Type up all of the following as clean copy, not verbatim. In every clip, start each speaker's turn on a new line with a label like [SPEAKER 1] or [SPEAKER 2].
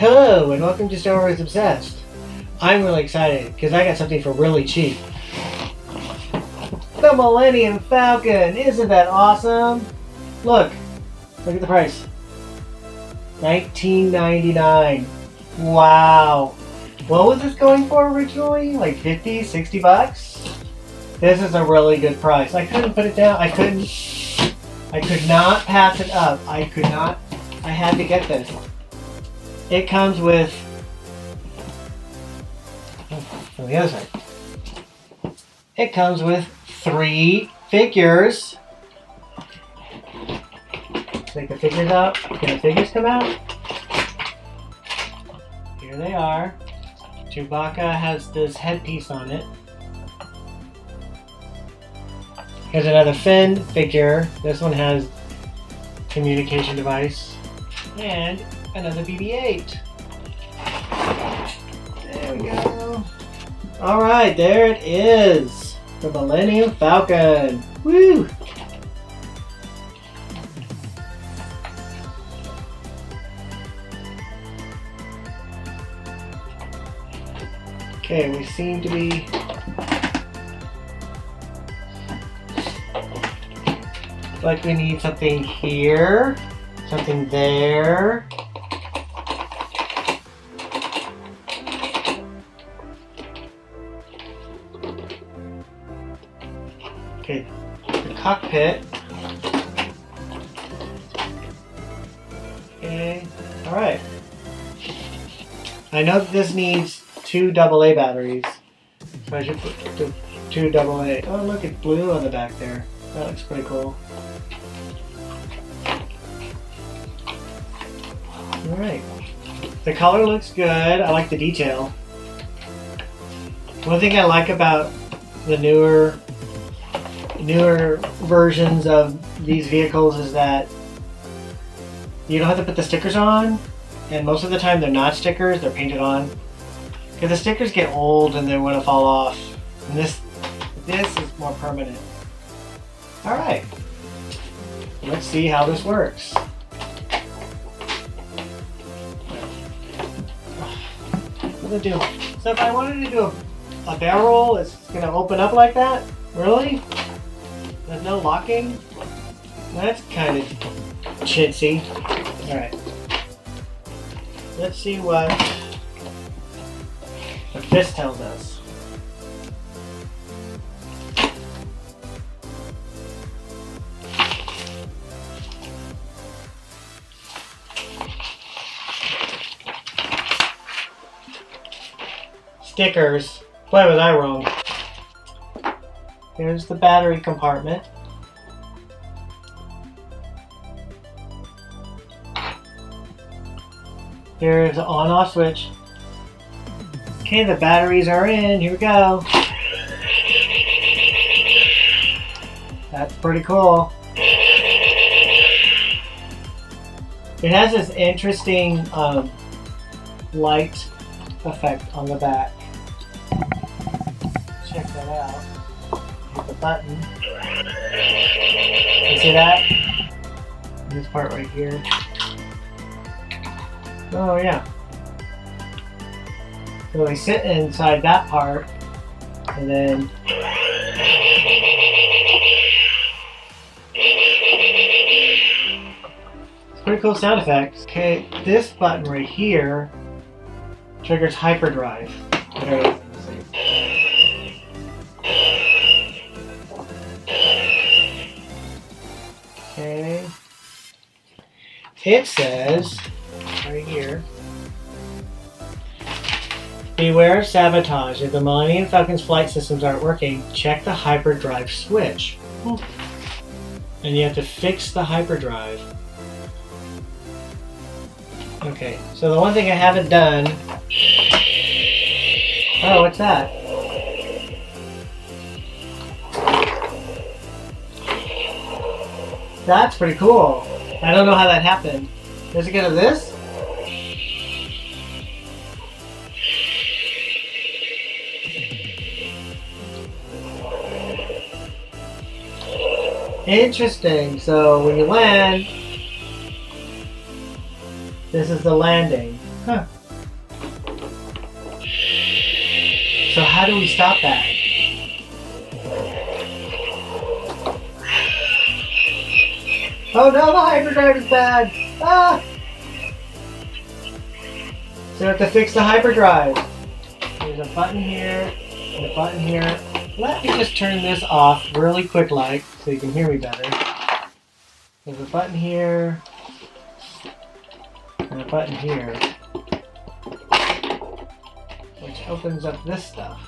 [SPEAKER 1] Hello and welcome to Star Wars Obsessed. I'm really excited because I got something for really cheap. The Millennium Falcon! Isn't that awesome? Look at the price. $19.99. Wow. What was this going for originally? Like 50, 60 bucks? This is a really good price. I couldn't put it down. I could not pass it up. I had to get this. It comes with, from the other side, it comes with 3 figures. Take the figures out. Can the figures come out? Here they are. Chewbacca has this headpiece on it. Here's another Finn figure. This one has communication device. And another BB-8. There we go. Alright, there it is. The Millennium Falcon. Woo! Okay, we seem to be like we need something here, something there. Okay, the cockpit. Okay, alright. I know that this needs 2 AA batteries. So I should put 2 AA. Oh, look, it's blue on the back there. That looks pretty cool. Alright. The color looks good. I like the detail. One thing I like about the newer versions of these vehicles is that you don't have to put the stickers on, and most of the time they're not stickers, they're painted on. Because the stickers get old and they want to fall off. And this is more permanent. Alright. Let's see how this works. What do I do? So if I wanted to do a barrel roll, it's going to open up like that? Really? There's no locking? That's kind of chintzy. Alright. Let's see what this tells us. Stickers. Boy, was I wrong. Here's the battery compartment. Here's the on-off switch. Okay, the batteries are in. Here we go. That's pretty cool. It has this interesting light effect on the back. Check that out. Hit the button. You see that? This part right here. Oh yeah. So they sit inside that part, and then it's pretty cool sound effects. Okay, this button right here triggers hyperdrive. Okay. It says right here, beware of sabotage. If the Millennium Falcon's flight systems aren't working, check the hyperdrive switch. And you have to fix the hyperdrive. Okay, so the one thing I haven't done... Oh, what's that? That's pretty cool. I don't know how that happened. Does it go to this? Interesting. So when you land, this is the landing. Huh. So how do we stop that? Oh no, the hyperdrive is bad! Ah! So we have to fix the hyperdrive. There's a button here, and a button here. Let me just turn this off really quick like, so you can hear me better. There's a button here, and a button here, which opens up this stuff.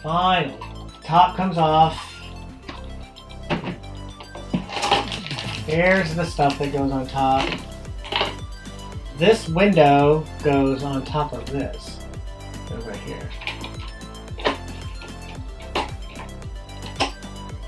[SPEAKER 1] Finally, top comes off. Here's the stuff that goes on top. This window goes on top of this. Goes right here.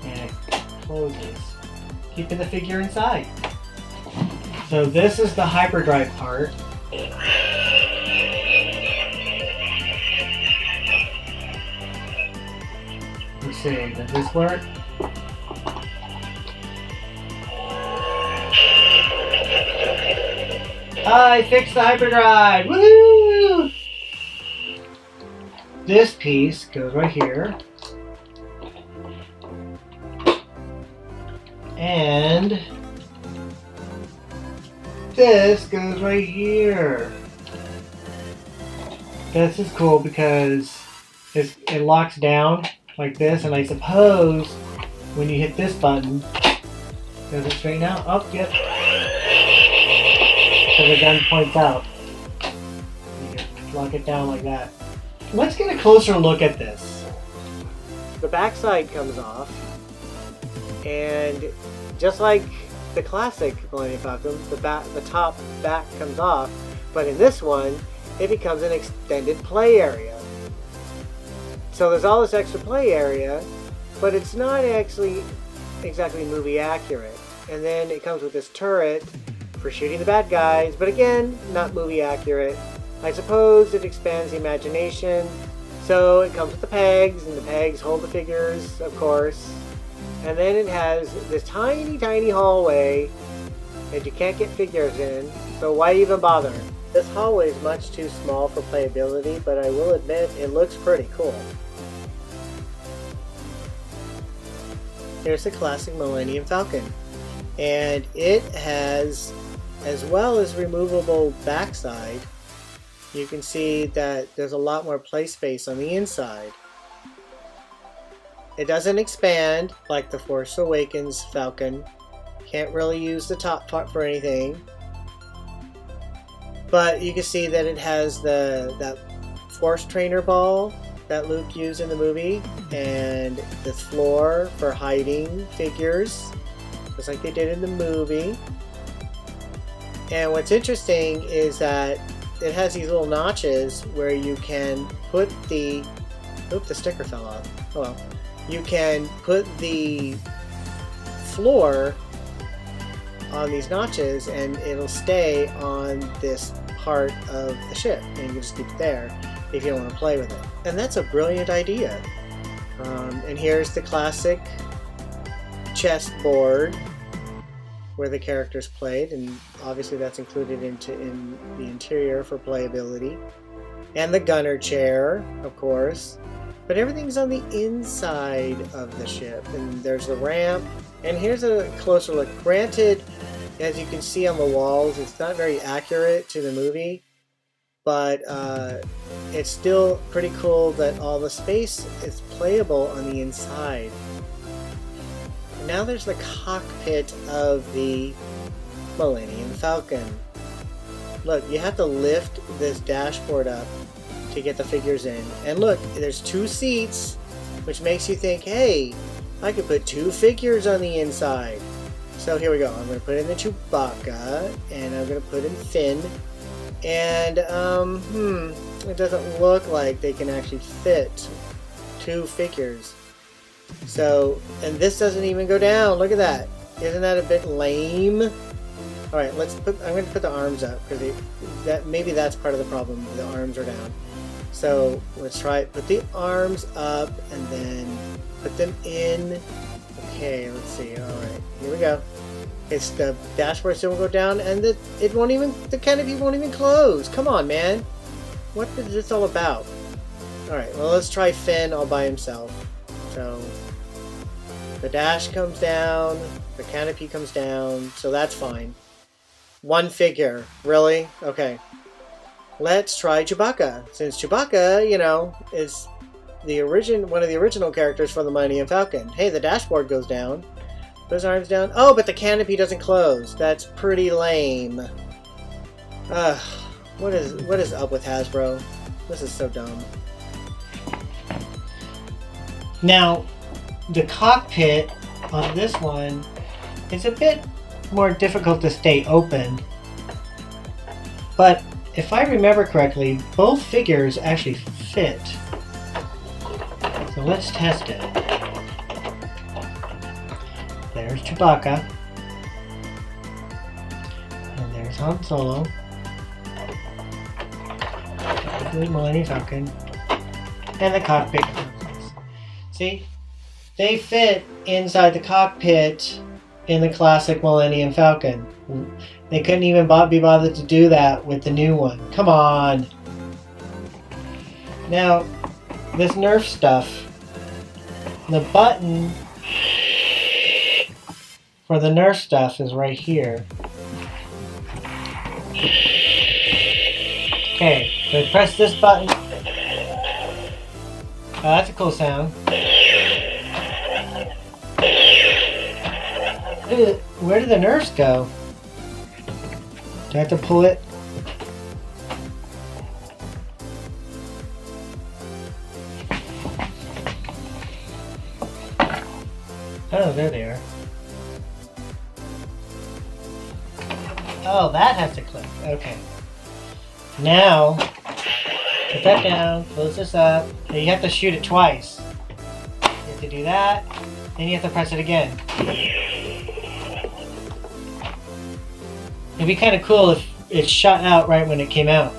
[SPEAKER 1] And it closes, keeping the figure inside. So this is the hyperdrive part. Let's see, does this work? I fixed the hyperdrive! Woohoo! This piece goes right here. And this goes right here. This is cool because it locks down like this, and I suppose when you hit this button, does it straighten out? Oh, yep. So the gun points out. You can lock it down like that. Let's get a closer look at this. The backside comes off, and just like the classic Millennium Falcon, the top back comes off, but in this one, it becomes an extended play area. So there's all this extra play area, but it's not actually exactly movie accurate. And then it comes with this turret for shooting the bad guys, but again, not movie accurate. I suppose it expands the imagination. So it comes with the pegs, and the pegs hold the figures, of course. And then it has this tiny, tiny hallway that you can't get figures in, so why even bother? This hallway is much too small for playability, but I will admit it looks pretty cool. Here's the classic Millennium Falcon. And it has, as well as removable backside, you can see that there's a lot more play space on the inside. It doesn't expand like the Force Awakens Falcon. Can't really use the top part for anything. But you can see that it has that Force Trainer ball that Luke used in the movie, and the floor for hiding figures, just like they did in the movie. And what's interesting is that it has these little notches where you can put the... Oop, the sticker fell off. Oh well. You can put the floor on these notches and it'll stay on this part of the ship, and you can just keep it there if you don't want to play with it. And that's a brilliant idea. And here's the classic chessboard where the characters played, and obviously that's included in the interior for playability. And the gunner chair, of course. But everything's on the inside of the ship, and there's the ramp. And here's a closer look. Granted, as you can see on the walls, it's not very accurate to the movie, but it's still pretty cool that all the space is playable on the inside. Now there's the cockpit of the Millennium Falcon. Look, you have to lift this dashboard up to get the figures in. And look, there's 2 seats, which makes you think, hey, I could put 2 figures on the inside. So here we go. I'm going to put in the Chewbacca, and I'm going to put in Finn. And, it doesn't look like they can actually fit 2 figures. So, and this doesn't even go down. Look at that. Isn't that a bit lame? Alright, I'm going to put the arms up, because maybe that's part of the problem. The arms are down. So let's try it. Put the arms up and then put them in. Okay, let's see. Alright, here we go. It's the dashboard still won't go down, and it won't even, the canopy won't even close. Come on, man. What is this all about? Alright, well let's try Finn all by himself. So, the dash comes down, the canopy comes down, so that's fine. One figure, really? Okay. Let's try Chewbacca, since Chewbacca, you know, is one of the original characters for the Millennium Falcon. Hey, the dashboard goes down. Put his arms down. Oh, but the canopy doesn't close. That's pretty lame. What is up with Hasbro? This is so dumb. Now, the cockpit on this one is a bit more difficult to stay open. But if I remember correctly, both figures actually fit. So let's test it. There's Chewbacca. And there's Han Solo. The Millennium Falcon. And the cockpit. See? They fit inside the cockpit in the classic Millennium Falcon. They couldn't even be bothered to do that with the new one. Come on! Now, this Nerf stuff. The button for the Nerf stuff is right here. Okay, so press this button. Oh, that's a cool sound. Where did the Nerfs go? Do I have to pull it? Oh, there they are. Oh, that has to click. Okay. Now, put that down, close this up. Now you have to shoot it twice. You have to do that, then you have to press it again. It'd be kind of cool if it shot out right when it came out.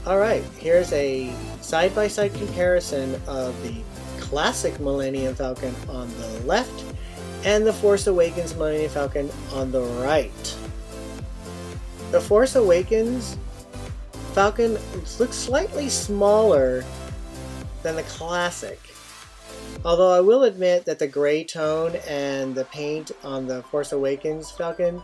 [SPEAKER 1] Alright, here's a side-by-side comparison of the classic Millennium Falcon on the left and the Force Awakens Millennium Falcon on the right. The Force Awakens Falcon looks slightly smaller than the classic. Although I will admit that the gray tone and the paint on the Force Awakens Falcon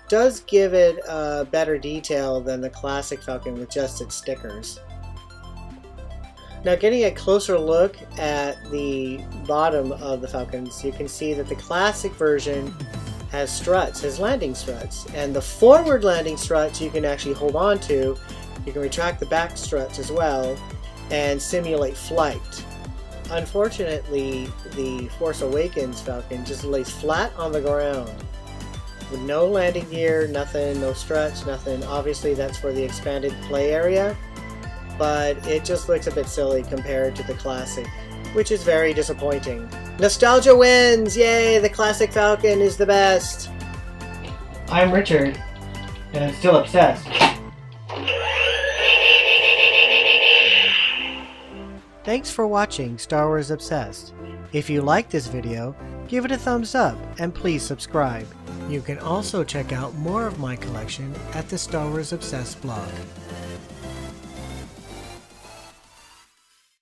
[SPEAKER 1] does give it a better detail than the classic Falcon with just its stickers. Now, getting a closer look at the bottom of the Falcons, you can see that the classic version has struts, has landing struts, and the forward landing struts you can actually hold on to. You can retract the back struts as well and simulate flight. Unfortunately, the Force Awakens Falcon just lays flat on the ground with no landing gear, nothing, no struts, nothing. Obviously that's for the expanded play area, but it just looks a bit silly compared to the classic, which is very disappointing. Nostalgia wins! Yay! The classic Falcon is the best! I'm Richard, and I'm still obsessed. Thanks for watching Star Wars Obsessed. If you like this video, give it a thumbs up and please subscribe. You can also check out more of my collection at the Star Wars Obsessed blog.